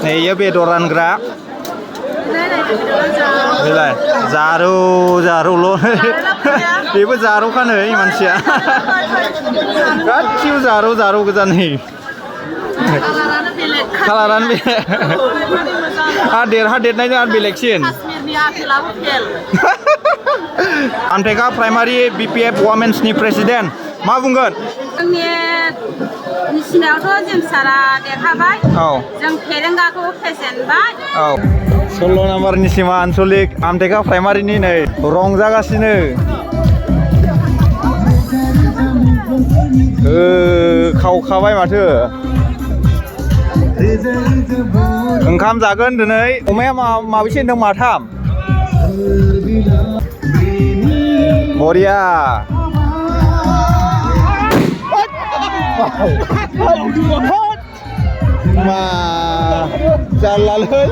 Nih ya bedoran gerak. Bila jaru lo. Ibu jaru kan nih manusia. Kacau jaru kejan nih. Kalaran bilek. Hadir nanya bileksin. Anteka primary BPF Women's ni presiden. Ma बुंगोन? निसिनावथ' जों सारा देखाबाय जों फेरेंगाखौ फेजेनबाय Solo nomor Nisima Ansulik Amteka primary ni नै रंजागासिनो खावखाबाय माथो ओंखाम जागोन दिनै अमाया माबैसे होनदों माथाम बरिया मा जालालै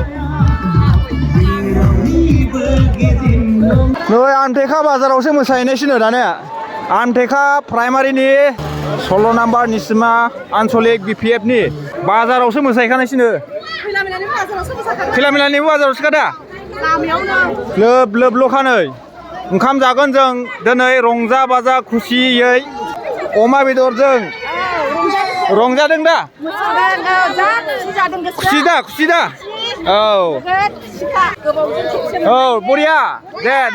नै आमटेका बाजारावसो मोसाहैनायसिनो दाने आमटेका प्राइमारिनि 16 नाम्बार निसिमा आन्चलिक BPF नि बाजारावसो मोसाहैखानायसिनो खैलामिलानि बाजारावसो खादा लोब लखानै ओंखाम जागोन जों दिनै रंजा बाजा खुसियै अमा बेदरजों रंजादों दा खुसि दा औ बरिया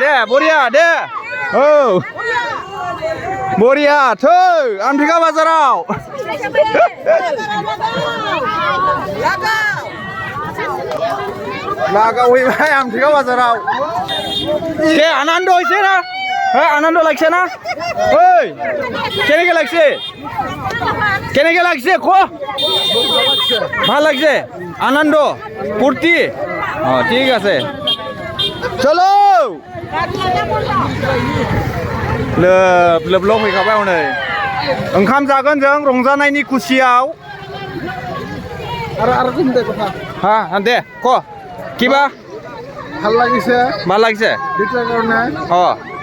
दे बरिया दे औ बरिया थै आमटेका बाजाराव लागावहैबाय आमटेका बाजाराव दे आनन्द হইছে না হ্যাঁ আনন্দ লাগছে না ওই কেনেকে লাগছে কো ভাল লাগছে আনন্দ ফুর্তি ঠিক আছে চলো लोब फैखाबाय हनै ओंखाम जागोन जों रंजानायनि खुसियाव आरो हा दे क কিবা ভাল লাগিছে দুটাৰ কাৰণে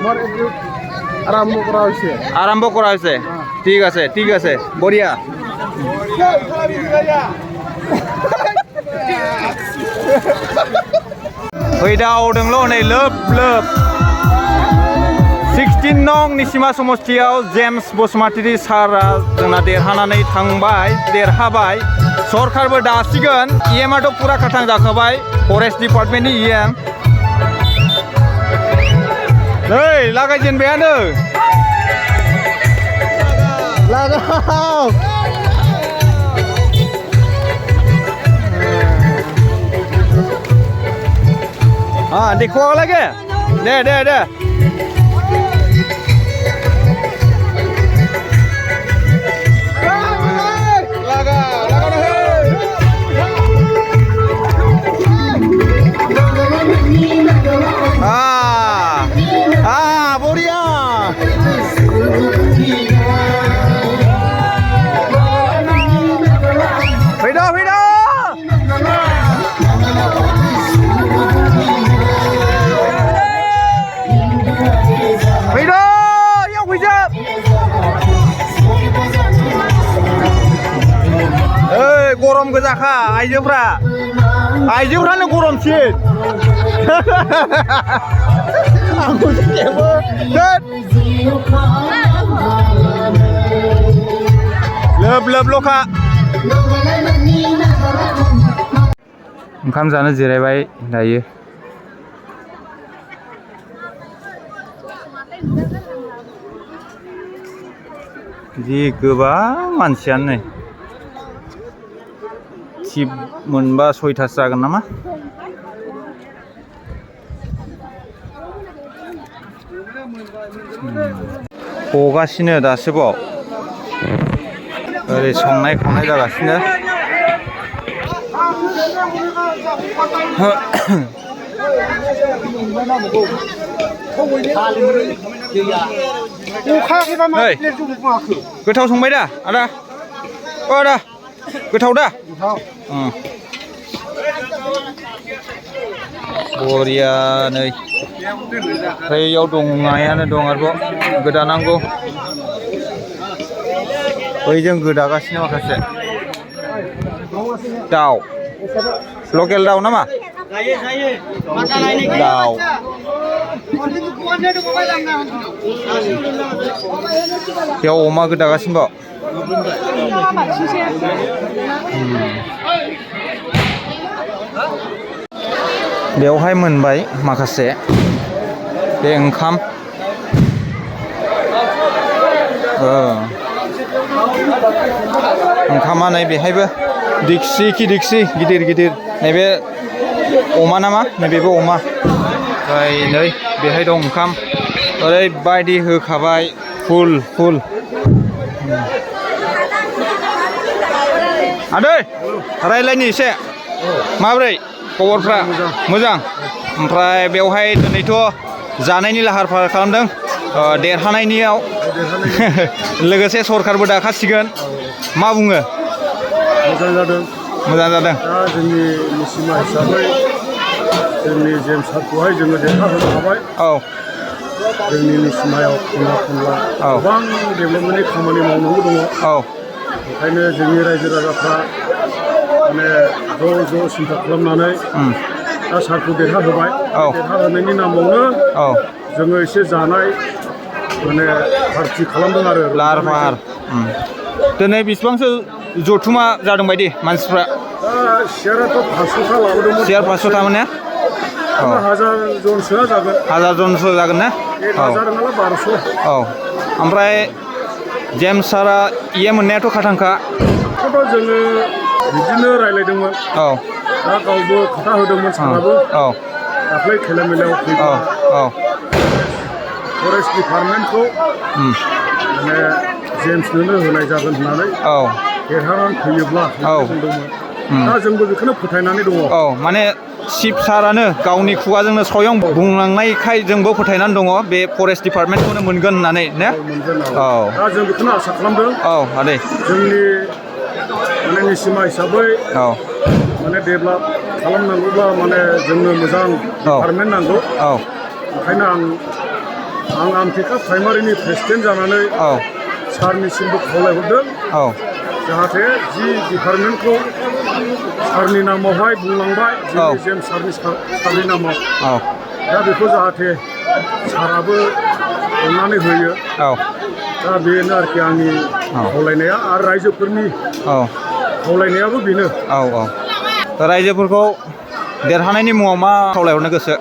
মোৰ একটু আৰম্ভ কৰা হৈছে ঠিক আছে বঢ়িয়া फैदावदोंल' नै लोब 16 नं निसिमा समस्थियाव जेम्स बसुमतारी सारा जोंना देरहाबाय सरकारबो दासिगोन इएमआथ' पुरा खाथां जाखाबाय फरेस्ट डिपार्टमेन्टनि इएम नै लागायजेनबायानो लागाव देखो लगे दे बरिया फैदा yang hijab गरम गोजाखा आइजोफ्रानो गरमसिन आंखौ जेबो लोब लखा ओंखाम जानो जिरायबाय दायो जि गोबां मानसियानो नै सिप मोनबा 6थासो जागोन नामा हगासिनो दासोबाव ओरै संनाय खावनाय जागासिनो गोथाव संबाय दा आदा आदा गोथाव दा बरिया नै बैयाव दंनायानो दं आरोबाव गोदानांगौ बैजों गोदागासिनो माखासे दाउ लकेल दाउ नामा दाउ बेयाव अमा गोदागासिनो बेवहाय मोनबाय माखासे बे ओंखाम ओंखामा नै बेहायबो दिक्सि खि दिक्सि गिदिर गिदिर नैबे अमा नामा नैबेबो अमा ओमफ्राय नै बेहाय दं ओंखाम ओरैबायदि होखाबाय फुल फुल आदै रायलायनि एसे माब्रै खबरफ्रा मोजां ओमफ्राय बेवहाय दिनैथ' जानायनि लाहार फाहार खालामदों देरहानायनियाव लोगोसे सरखारबो दाखासिगोन मा बुङो मोजां जादों दा जोंनि मिसिमा हिसाबै जोंनि जेम्स सारखौहाय जोङो देरहाहोनो हाबाय जोंनि मिसिमायाव खना खनला गोबां डेभेलपमेन्टनि खामानि मावनांगौ दङ ओंखायनो जोंनि रायजो राजाफ्रा माने ज' सिन्था खालामनानै दा सारखौ देरहाहोबाय देरहाहोनायनि नामावनो जोङो एसे जानाय माने पार्टि खालामदों आरो लाहार फाहार दिनै बेसेबांसो जथुमा जादों बायदि मानसिफ्रा सियाराथ' 500था लाबोदोंमोन सियार 500 थामोन ना 1000 जनसोआ जागोन 1000 जनसो जागोन ना 1000 नङाला 1200 ओमफ्राय जेम्स सारा इए मोननायाथ' खाथांखा जोङो बिदिनो रायलायदोंमोन दा गावबो खोथा होदोंमोन साराबो दाख्लै खेला मेलायाव फैबा फरेस्ट डिपार्टमेन्टखौ माने जेम्सनोनो होनाय जागोन होननानै देरहानानै फैयोब्ला बुंदोंमोन दा जोंबो बेखौनो फोथायनानै दङ माने चिफ सारानो गावनि खुगाजोंनो स्वयं बुंलांनायखाय जोंबो फोथायनानै दङ बे फरेस्ट डिपार्टमेन्टखौनो मोनगोन होननानै ने दा जों बेखौनो आसा खालामदों आदै जोंनि माने मिसिमा हिसाबै माने डेभेलप खालामनांगौब्ला माने जोंनो मोजां डिपार्टमेन्ट नांगौ ओंखायनो आं आमटेका प्राइमारिनि प्रेसिडेन्ट जानानै सारनिसिमबो खावलायहरदों जाहाथे जि डिपार्टमेन्टखौ सारनि नामावहाय बुंलांबाय जोंनि जेम्स सारनि नामाव दा बेखौ जाहाथे साराबो अननानै होयो दा बेनो आरोखि आंनि खावलायनाया आरो रायजोफोरनि खावलायनायाबो बेनो रायजोफोरखौ देरहानायनि मुङाव मा खावलायहरनो गोसो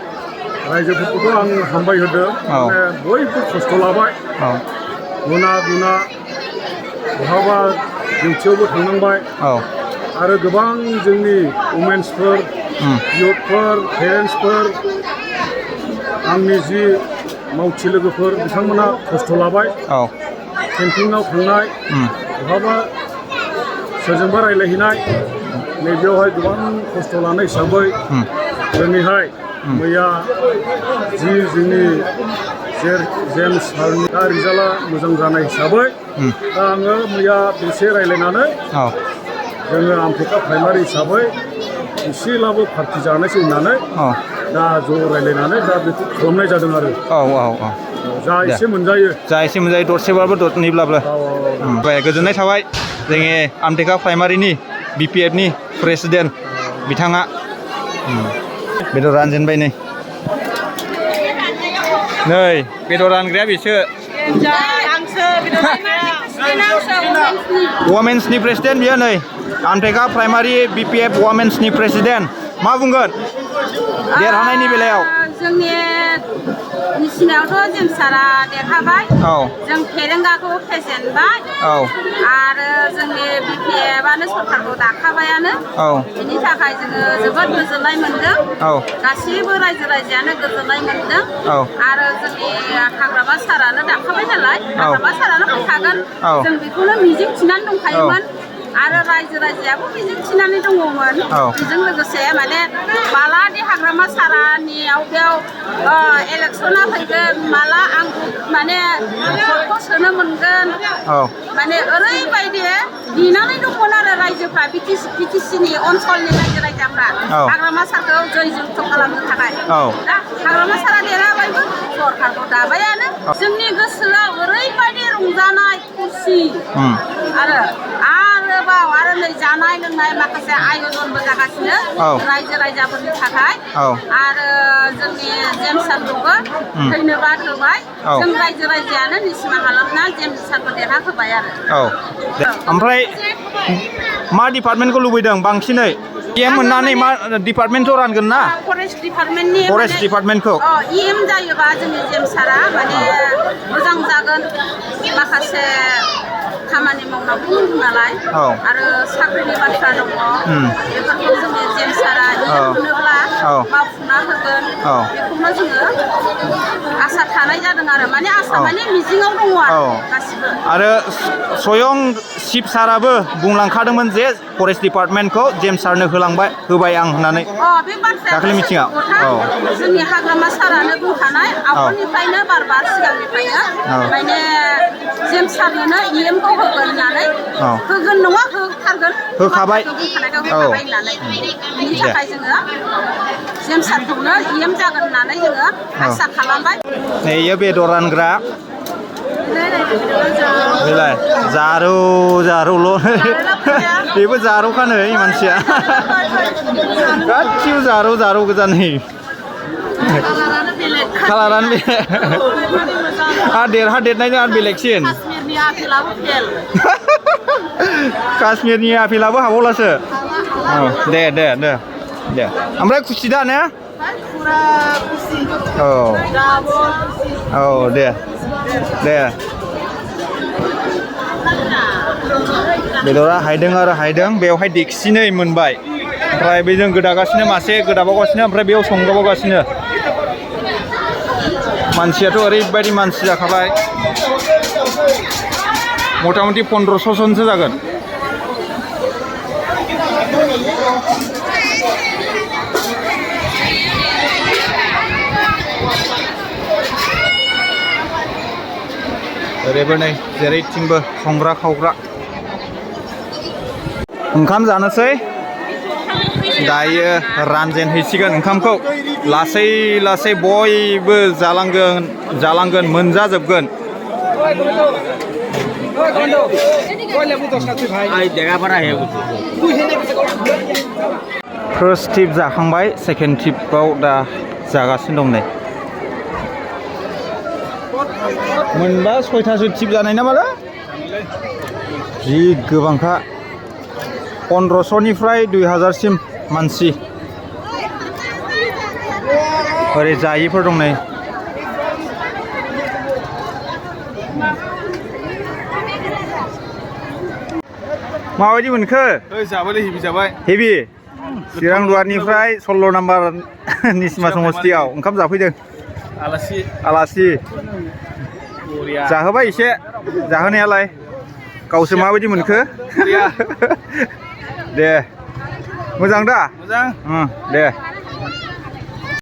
रायजोफोरखौथ' आं हामबाय होदों माने बयबो खस्थ' लाबाय गुना बहाबा डिउटियावबो थांनांबाय आरो गोबां जोंनि वुमेन्सफोर इयुथफोर पेरेन्टसफोर आंनि जि मावथि लोगोफोर बिथांमोना खस्थ' लाबाय केम्पिंआव थांनाय बहाबा सोरजोंबा रायलायहैनाय नैबेयावहाय गोबां खस्थ' लानाय हिसाबै दिनैहाय मैया जि जोंनि जेम्स सारनि रिजाल्टआ मोजां जानाय हिसाबै दा आङो मैया एसे रायलायनानै जोङो आमटेका प्राइमारि हिसाबै एसेब्लाबो पार्टि जानोसै होननानै दा ज' रायलायनानै दा बेखौ खालामनाय जादों आरो जा एसे मोनजायो दरसेबाबो दरनैब्लाबो गोजोननाय थाबाय जोंनि आमटेका प्राइमारिनि BPFनि प्रेसिडेन्ट बिथाङा बेदर रानजेनबाय नै बेदर रानग्राया बेसो वुमेन्सनि प्रेसिडेन्ट बियो नै आमटेका प्राइमारि BPF वुमेन्सनि प्रेसिडेन्ट मा बुंगोन देरहानायनि बेलायाव जोंनि मिसिनायावथ' जेम्स सारा देरहाबाय जों फेरेंगाखौ फेजेनबाय आरो जोंनि BPFआनो सरकारखौ दाखाबायानो बेनि थाखाय जोङो जोबोद गोजोननाय मोनदों गासैबो रायजो राजायानो गोजोननाय मोनदों आरो जोंनि हाग्रामा सारानो दाखाबाय नालाय हाग्रामा सारानो फैखागोन जों बेखौनो मिजिं थिनानै दंखायोमोन आरो रायजो राजायाबो मिजिं थिनानै दङमोन बेजों लोगोसे माने माला दे हाग्रामा सारानियाव बेयाव इलेक्सना फैगोन माला आं माने भटखौ सोनो मोनगोन माने ओरैबायदि नेनानै दंमोन आरो रायजोफ्रा बिटिसिनि ओनसोलनि रायजो राजाफ्रा हाग्रामा सारखौ जय जुक्त खालामनो थाखाय दा हाग्रामा सारा देरहाबायबो सरकारखौ दाबायानो जोंनि गोसोआव ओरैबायदि रंजानाय खुसि आरो जुगाव आरो नै जानाय लोंनाय माखासे आयजनबो जागासिनो रायजो राजाफोरनि थाखाय आरो जोंनि जेम्स सारखौबो धन्यबाद होबाय जों रायजो राजायानो निसिमा खालामना जेम्स सारखौ देरहाहोबाय आरो ओमफ्राय मा डिपार्टमेन्टखौ लुबैदों बांसिनै EM मोननानै मा डिपार्टमेन्टखौ रानगोन ना फरेस्ट डिपार्टमेन्टनि फरेस्ट डिपार्टमेन्टखौ EM जायोबा जोंनि जेम्स सारा माने मोजां जागोन माखासे खामानि मावनांगौ नालाय आरो साख्रिनि बाथ्रा दङ बेफोरखौ जोंनि जेम्स सारा मोनोब्ला मावफुंना होगोन बेखौनो जोङो आसा थानाय जादों आरो माने आसा माने मिजिङाव दङ आरो गासिबो आरो स्वयं चिफ साराबो बुंलांखादोंमोन जे फरेस्ट डिपार्टमेन्टखौ जेम्स सारनो होबाय आं होननानै बे बाथ्राया दाखालि मिथिङाव जोंनि हाग्रामा सारानो बुंखानाय आवगोलनिफ्रायनो बार सिगांनिफ्रायनो माने जेम्स सारनो EMखौ होगोन होननानै होगोन नङा होथारगोन होखाबाय होननानै बेनि थाखाय जोङो जेम्स सारखौनो EM जागोन होननानै जोङो आसा खालामबाय नैयो बेदर रानग्रा बेलाय जारौल' बेबो जारौखानो मानसिया गासिबो जारौ गोजा नै कालारानो देरनायजों आरो बेलेगसिन काश्मिरनि आपेलाबो हाबावलासो दे ओमफ्राय खुसि दा ने दे बेदरा हायदों बेवहाय देक्सिनै मोनबाय ओमफ्राय बेजों गोदागासिनो मासे गोदाबावगासिनो ओमफ्राय बेयाव संदाबावगासिनो मानसियाथ' ओरैबायदि मानसि जाखाबाय मथा मथि 1500 जनसो जागोन ओरैबो नै जेरैथिंबो संग्रा खावग्रा ओंखाम जानोसै दायो रानजेनहैसिगोन ओंखामखौ लासै बयबो जालांगोन मोनजाजोबगोन फार्स्ट टिप जाखांबाय सेकेन्ड टिपआव दा जागासिनो दं नै मोनबा 6थासो टिप जानाय नामालै जि गोबांखा 1500निफ्राय 2000 सिम मानसि ओरै जायिफोर दं नै माबायदि मोनखो जाबायलै हेभि जाबाय हेभि चिरां दुवारनिफ्राय 16 नाम्बार निसिमा समस्थियाव ओंखाम जाफैदों आलासि जाहोबाय एसे जाहोनायालाय गावसो माबायदि मोनखो दे मोजां दा मोजां दे